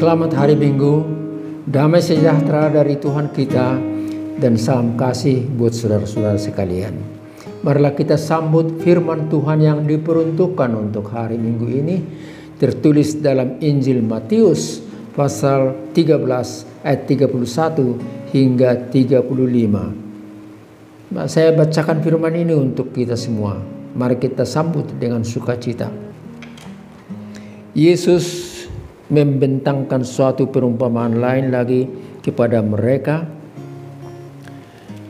Selamat hari Minggu, damai sejahtera dari Tuhan kita, dan salam kasih buat saudara-saudara sekalian. Marilah kita sambut firman Tuhan yang diperuntukkan untuk hari Minggu ini, tertulis dalam Injil Matius pasal 13 ayat 31 hingga 35. Saya bacakan firman ini untuk kita semua. Mari kita sambut dengan sukacita. Yesus membentangkan suatu perumpamaan lain lagi kepada mereka.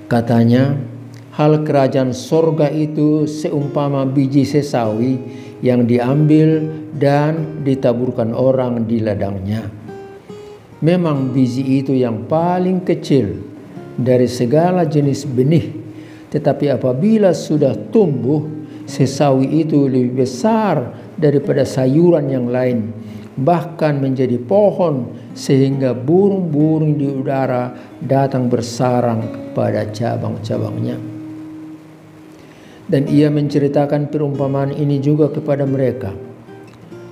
Katanya, hal kerajaan sorga itu seumpama biji sesawi yang diambil dan ditaburkan orang di ladangnya. Memang biji itu yang paling kecil dari segala jenis benih, tetapi apabila sudah tumbuh, sesawi itu lebih besar daripada sayuran yang lain, bahkan menjadi pohon sehingga burung-burung di udara datang bersarang pada cabang-cabangnya. Dan ia menceritakan perumpamaan ini juga kepada mereka.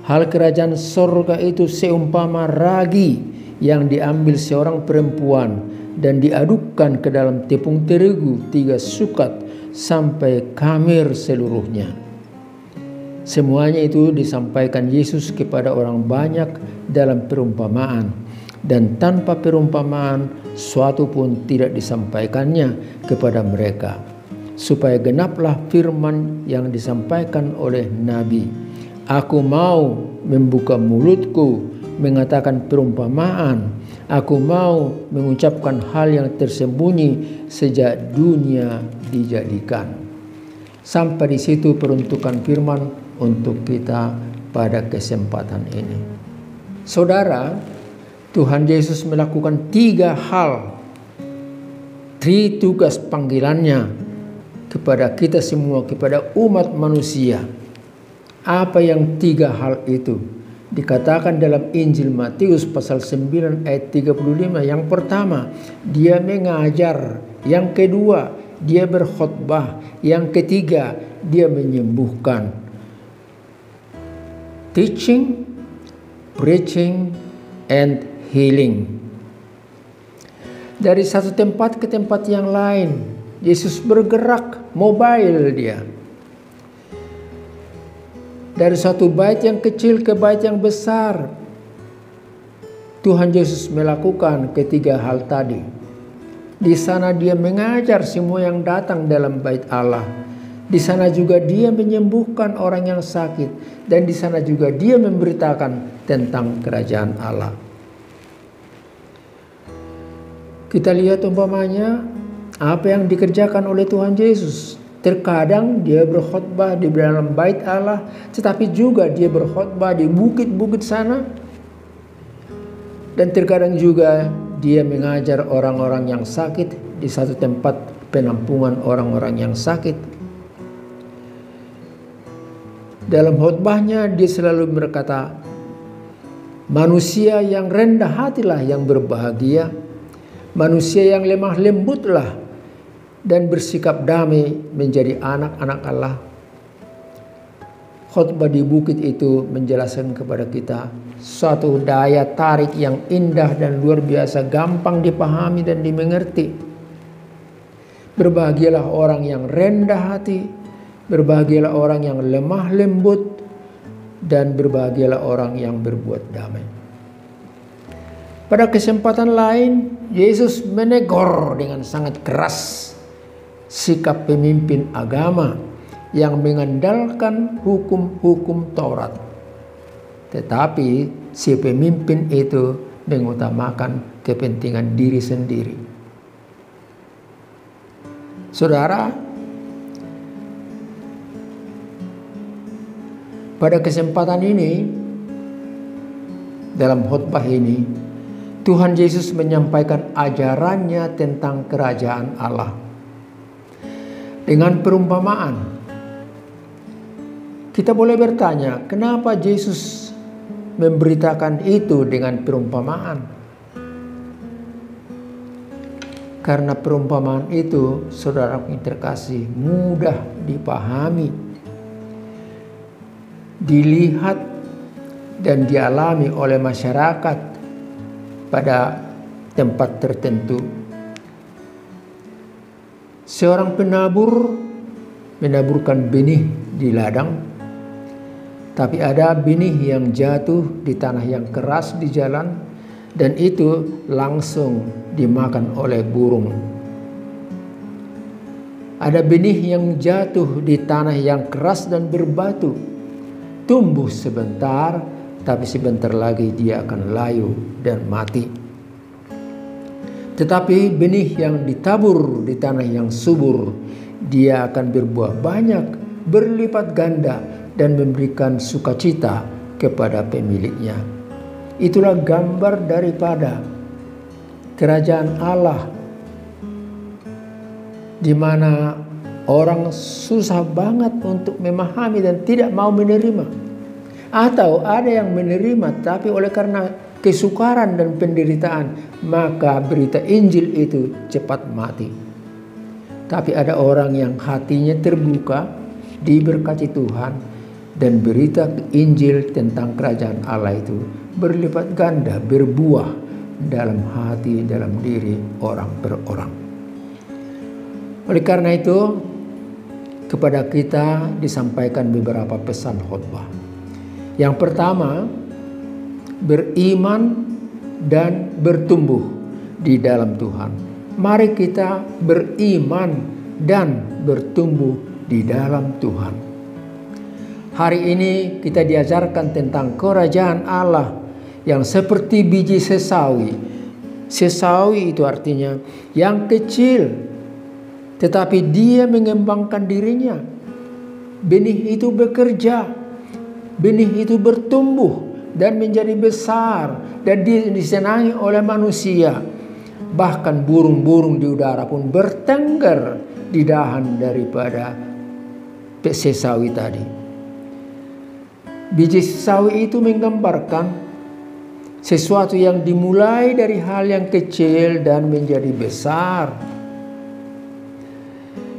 Hal kerajaan sorga itu seumpama ragi yang diambil seorang perempuan dan diadukkan ke dalam tepung terigu 3 sukat sampai khamir seluruhnya. Semuanya itu disampaikan Yesus kepada orang banyak dalam perumpamaan, dan tanpa perumpamaan suatu pun tidak disampaikannya kepada mereka, supaya genaplah firman yang disampaikan oleh Nabi. Aku mau membuka mulutku mengatakan perumpamaan, aku mau mengucapkan hal yang tersembunyi sejak dunia dijadikan. Sampai di situ peruntukan firman untuk kita pada kesempatan ini. Saudara, Tuhan Yesus melakukan 3 hal, 3 tugas panggilannya kepada kita semua, kepada umat manusia. Apa yang 3 hal itu? Dikatakan dalam Injil Matius pasal 9 ayat 35. Yang pertama, dia mengajar. Yang kedua, dia berkhotbah. Yang ketiga, dia menyembuhkan. Teaching, preaching, and healing. Dari satu tempat ke tempat yang lain, Yesus bergerak, mobile dia. Dari satu bait yang kecil ke bait yang besar, Tuhan Yesus melakukan ketiga hal tadi. Di sana dia mengajar semua yang datang dalam bait Allah. Di sana juga dia menyembuhkan orang yang sakit, dan di sana juga dia memberitakan tentang kerajaan Allah. Kita lihat umpamanya apa yang dikerjakan oleh Tuhan Yesus. Terkadang dia berkhotbah di dalam bait Allah, tetapi juga dia berkhotbah di bukit-bukit sana. Dan terkadang juga dia mengajar orang-orang yang sakit di satu tempat penampungan orang-orang yang sakit. Dalam khotbahnya dia selalu berkata, manusia yang rendah hatilah yang berbahagia, manusia yang lemah lembutlah dan bersikap damai menjadi anak-anak Allah. Khotbah di bukit itu menjelaskan kepada kita suatu daya tarik yang indah dan luar biasa, gampang dipahami dan dimengerti. Berbahagialah orang yang rendah hati, berbahagialah orang yang lemah lembut, dan berbahagialah orang yang berbuat damai. Pada kesempatan lain, Yesus menegur dengan sangat keras sikap pemimpin agama yang mengandalkan hukum-hukum Taurat. Tetapi si pemimpin itu mengutamakan kepentingan diri sendiri. Saudara, pada kesempatan ini, dalam khotbah ini, Tuhan Yesus menyampaikan ajarannya tentang kerajaan Allah dengan perumpamaan. Kita boleh bertanya, kenapa Yesus memberitakan itu dengan perumpamaan? Karena perumpamaan itu, saudara yang terkasih, mudah dipahami, dilihat dan dialami oleh masyarakat pada tempat tertentu. Seorang penabur menaburkan benih di ladang, tapi ada benih yang jatuh di tanah yang keras di jalan, dan itu langsung dimakan oleh burung. Ada benih yang jatuh di tanah yang keras dan berbatu, tumbuh sebentar, tapi sebentar lagi dia akan layu dan mati. Tetapi benih yang ditabur di tanah yang subur, dia akan berbuah banyak, berlipat ganda, dan memberikan sukacita kepada pemiliknya. Itulah gambar daripada kerajaan Allah, di mana orang susah banget untuk memahami dan tidak mau menerima. Atau ada yang menerima, tapi oleh karena kesukaran dan penderitaan, maka berita Injil itu cepat mati. Tapi ada orang yang hatinya terbuka, diberkati Tuhan, dan berita Injil tentang kerajaan Allah itu berlipat ganda, berbuah dalam hati, dalam diri orang per orang. Oleh karena itu, kepada kita disampaikan beberapa pesan khotbah. Yang pertama, beriman dan bertumbuh di dalam Tuhan. Mari kita beriman dan bertumbuh di dalam Tuhan. Hari ini kita diajarkan tentang kerajaan Allah yang seperti biji sesawi. Sesawi itu artinya yang kecil, tetapi dia mengembangkan dirinya. Benih itu bekerja, benih itu bertumbuh dan menjadi besar, dan disenangi oleh manusia. Bahkan burung-burung di udara pun bertengger di dahan daripada sesawi tadi. Biji sesawi itu menggambarkan sesuatu yang dimulai dari hal yang kecil dan menjadi besar.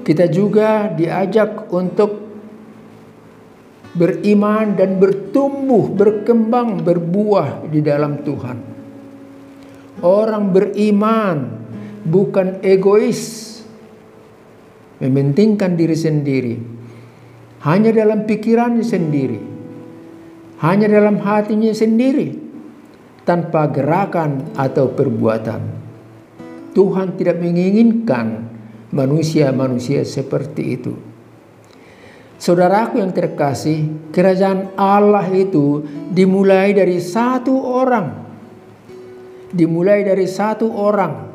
Kita juga diajak untuk beriman dan bertumbuh, berkembang, berbuah di dalam Tuhan. Orang beriman bukan egois, mementingkan diri sendiri, hanya dalam pikirannya sendiri, hanya dalam hatinya sendiri, tanpa gerakan atau perbuatan. Tuhan tidak menginginkan manusia-manusia seperti itu. Saudaraku yang terkasih, kerajaan Allah itu dimulai dari satu orang. Dimulai dari satu orang.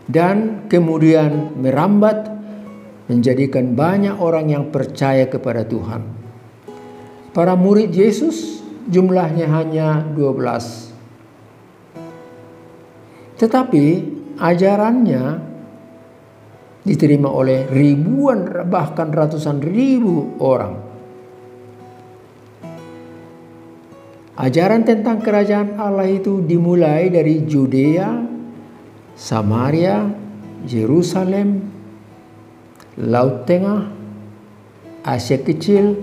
Dan kemudian merambat menjadikan banyak orang yang percaya kepada Tuhan. Para murid Yesus jumlahnya hanya 12. Tetapi ajarannya diterima oleh ribuan, bahkan ratusan ribu orang. Ajaran tentang kerajaan Allah itu dimulai dari Judea, Samaria, Yerusalem, Laut Tengah, Asia Kecil,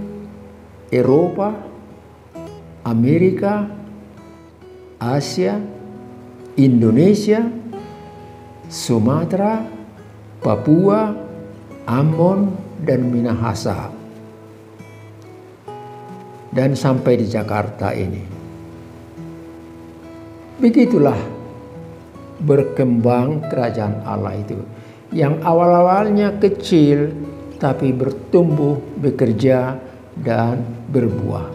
Eropa, Amerika, Asia, Indonesia, Sumatera, Papua, Ambon, dan Minahasa, dan sampai di Jakarta ini. Begitulah berkembang kerajaan Allah itu, yang awal-awalnya kecil tapi bertumbuh, bekerja, dan berbuah.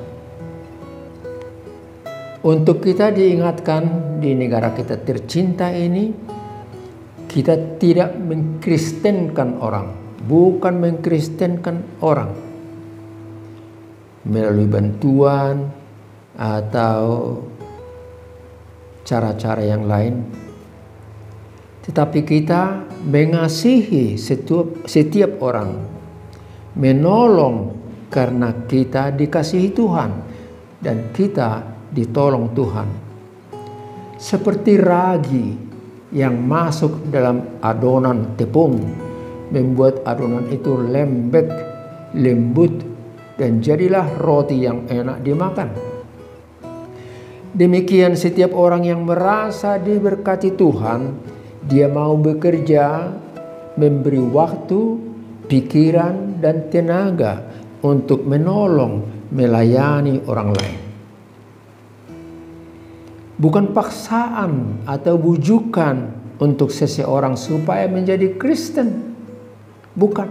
Untuk kita diingatkan di negara kita tercinta ini, kita tidak mengkristenkan orang, bukan mengkristenkan orang melalui bantuan atau cara-cara yang lain, tetapi kita mengasihi setiap orang, menolong karena kita dikasihi Tuhan dan kita ditolong Tuhan. Seperti ragi yang masuk dalam adonan tepung, membuat adonan itu lembek, lembut, dan jadilah roti yang enak dimakan. Demikian setiap orang yang merasa diberkati Tuhan, dia mau bekerja, memberi waktu, pikiran, dan tenaga untuk menolong, melayani orang lain. Bukan paksaan atau bujukan untuk seseorang supaya menjadi Kristen. Bukan.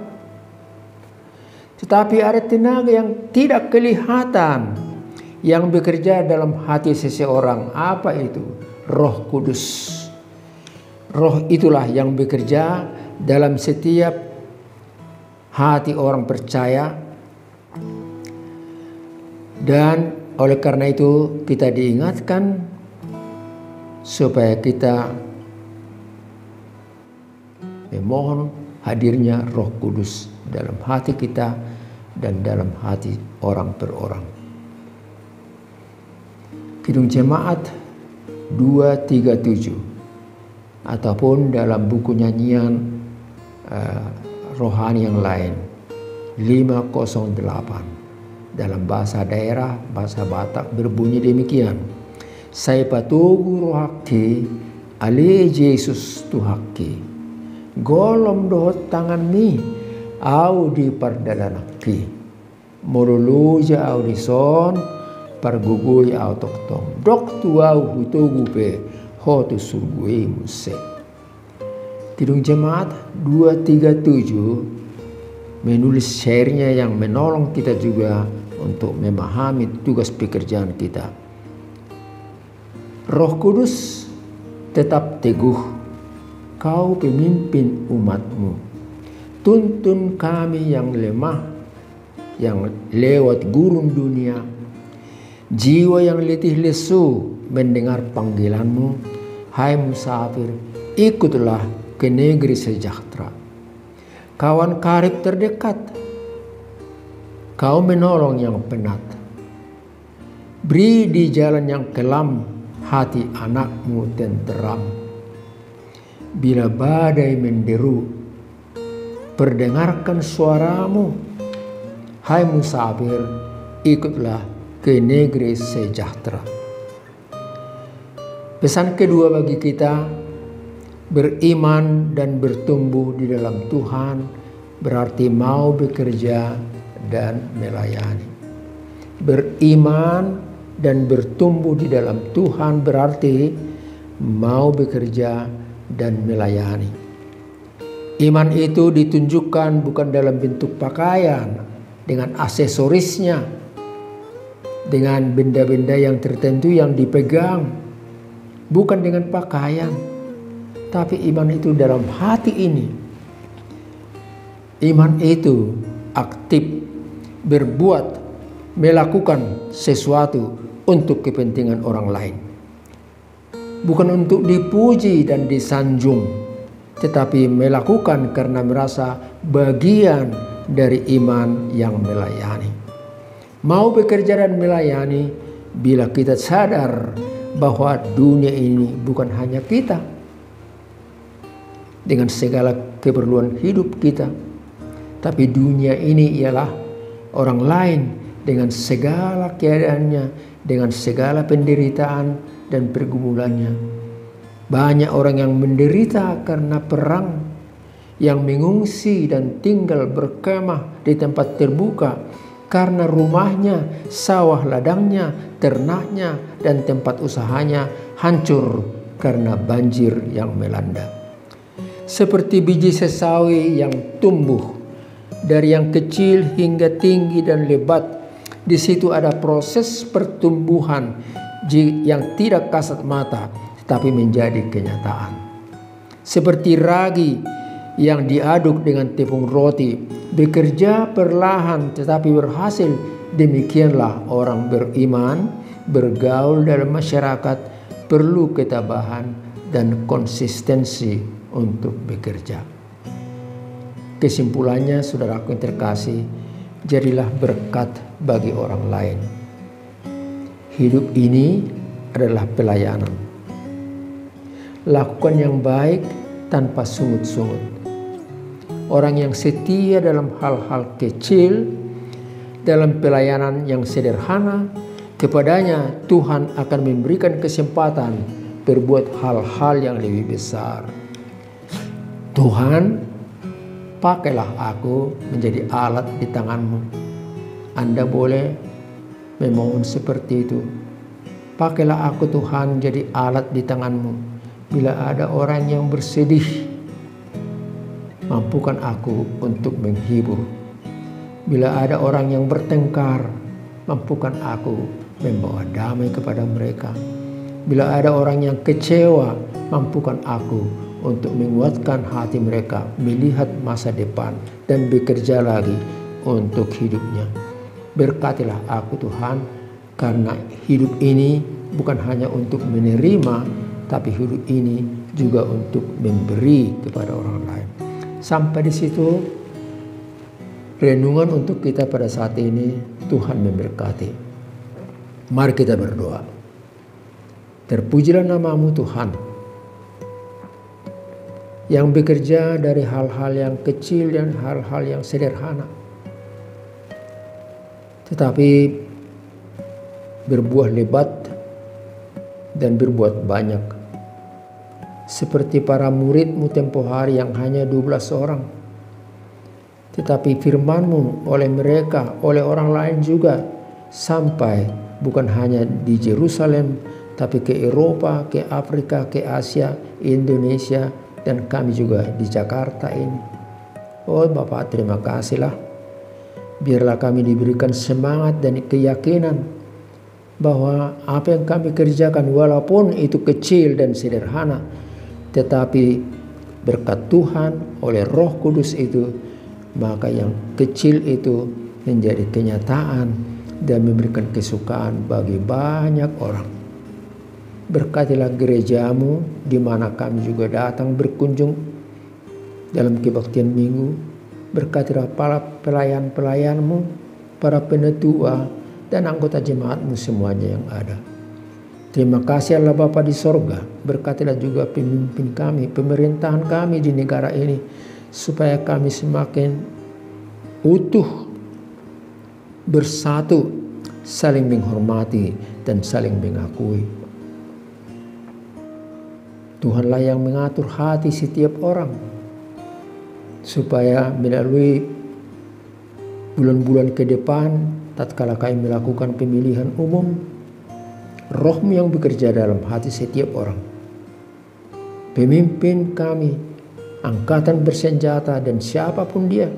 Tetapi ada tenaga yang tidak kelihatan yang bekerja dalam hati seseorang. Apa itu? Roh Kudus. Roh itulah yang bekerja dalam setiap hati orang percaya. Dan oleh karena itu kita diingatkan supaya kita memohon hadirnya Roh Kudus dalam hati kita dan dalam hati orang per orang. Kidung Jemaat 237 ataupun dalam buku nyanyian rohani yang lain 508 dalam bahasa daerah, bahasa Batak berbunyi demikian. Saya patugu rohaki ale Yesus tuhaki golom dohot tangan mi au di pardalanaki moluluja au di son pargugui au toktong dok tu au hutugu pe hotu surgui muse. Kidung Jemaat 237 menulis syairnya yang menolong kita juga untuk memahami tugas pekerjaan kita. Roh Kudus tetap teguh, kau pemimpin umatmu. Tuntun kami yang lemah, yang lewat gurun dunia. Jiwa yang letih lesu mendengar panggilanmu. Hai musafir, ikutlah ke negeri sejahtera. Kawan karib terdekat, kau menolong yang penat. Beri di jalan yang kelam, hati anakmu tenteram. Bila badai menderu, perdengarkan suaramu. Hai musafir, ikutlah ke negeri sejahtera. Pesan kedua bagi kita, beriman dan bertumbuh di dalam Tuhan berarti mau bekerja dan melayani. Beriman dan bertumbuh di dalam Tuhan berarti mau bekerja dan melayani. Iman itu ditunjukkan bukan dalam bentuk pakaian dengan aksesorisnya, dengan benda-benda yang tertentu yang dipegang, bukan dengan pakaian, tapi iman itu dalam hati ini. Iman itu aktif, berbuat, melakukan sesuatu untuk kepentingan orang lain. Bukan untuk dipuji dan disanjung, tetapi melakukan karena merasa bagian dari iman yang melayani. Mau bekerja dan melayani bila kita sadar bahwa dunia ini bukan hanya kita dengan segala keperluan hidup kita, tapi dunia ini ialah orang lain dengan segala keadaannya, dengan segala penderitaan dan pergumulannya. Banyak orang yang menderita karena perang, yang mengungsi dan tinggal berkemah di tempat terbuka karena rumahnya, sawah ladangnya, ternaknya, dan tempat usahanya hancur karena banjir yang melanda. Seperti biji sesawi yang tumbuh dari yang kecil hingga tinggi dan lebat, di situ ada proses pertumbuhan yang tidak kasat mata, tetapi menjadi kenyataan. Seperti ragi yang diaduk dengan tepung roti, bekerja perlahan tetapi berhasil. Demikianlah orang beriman bergaul dalam masyarakat perlu ketabahan dan konsistensi untuk bekerja. Kesimpulannya, saudaraku yang terkasih, jadilah berkat bagi orang lain. Hidup ini adalah pelayanan. Lakukan yang baik tanpa sungut-sungut. Orang yang setia dalam hal-hal kecil, dalam pelayanan yang sederhana, kepadanya Tuhan akan memberikan kesempatan berbuat hal-hal yang lebih besar. Tuhan, pakailah aku menjadi alat di tangan-Mu. Anda boleh memohon seperti itu. Pakailah aku Tuhan menjadi alat di tangan-Mu. Bila ada orang yang bersedih, mampukan aku untuk menghibur. Bila ada orang yang bertengkar, mampukan aku membawa damai kepada mereka. Bila ada orang yang kecewa, mampukan aku untuk menguatkan hati mereka, melihat masa depan dan bekerja lagi untuk hidupnya. Berkatilah aku Tuhan, karena hidup ini bukan hanya untuk menerima, tapi hidup ini juga untuk memberi kepada orang lain. Sampai di situ renungan untuk kita pada saat ini. Tuhan memberkati. Mari kita berdoa. Terpujilah nama-Mu Tuhan, yang bekerja dari hal-hal yang kecil dan hal-hal yang sederhana, tetapi berbuah lebat dan berbuat banyak. Seperti para murid-Mu tempo hari yang hanya 12 orang. Tetapi firman-Mu oleh mereka, oleh orang lain juga sampai bukan hanya di Yerusalem, tapi ke Eropa, ke Afrika, ke Asia, Indonesia, dan kami juga di Jakarta ini. Oh Bapak, terima kasihlah. Biarlah kami diberikan semangat dan keyakinan bahwa apa yang kami kerjakan walaupun itu kecil dan sederhana, tetapi berkat Tuhan oleh Roh Kudus itu, maka yang kecil itu menjadi kenyataan dan memberikan kesukaan bagi banyak orang. Berkatilah gereja-Mu di mana kami juga datang berkunjung dalam kebaktian minggu. Berkatilah para pelayan-pelayan-Mu, para penetua dan anggota jemaat-Mu semuanya yang ada. Terima kasih Allah Bapa di sorga. Berkatilah juga pemimpin kami, pemerintahan kami di negara ini, supaya kami semakin utuh, bersatu, saling menghormati dan saling mengakui. Tuhanlah yang mengatur hati setiap orang, supaya melalui bulan-bulan ke depan, tatkala kami melakukan pemilihan umum, Roh-Mu yang bekerja dalam hati setiap orang. Pemimpin kami, angkatan bersenjata dan siapapun dia,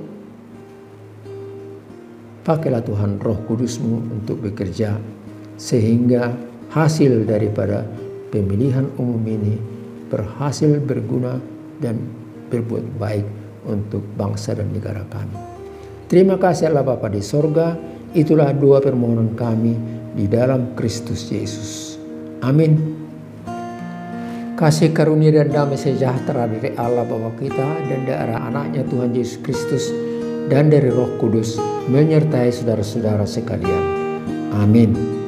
pakailah Tuhan Roh Kudus-Mu untuk bekerja, sehingga hasil daripada pemilihan umum ini berhasil berguna dan berbuat baik untuk bangsa dan negara kami. Terima kasih Allah Bapa di sorga. Itulah doa permohonan kami di dalam Kristus Yesus. Amin. Kasih karunia dan damai sejahtera dari Allah Bapa kita dan dari anaknya Tuhan Yesus Kristus dan dari Roh Kudus menyertai saudara-saudara sekalian. Amin.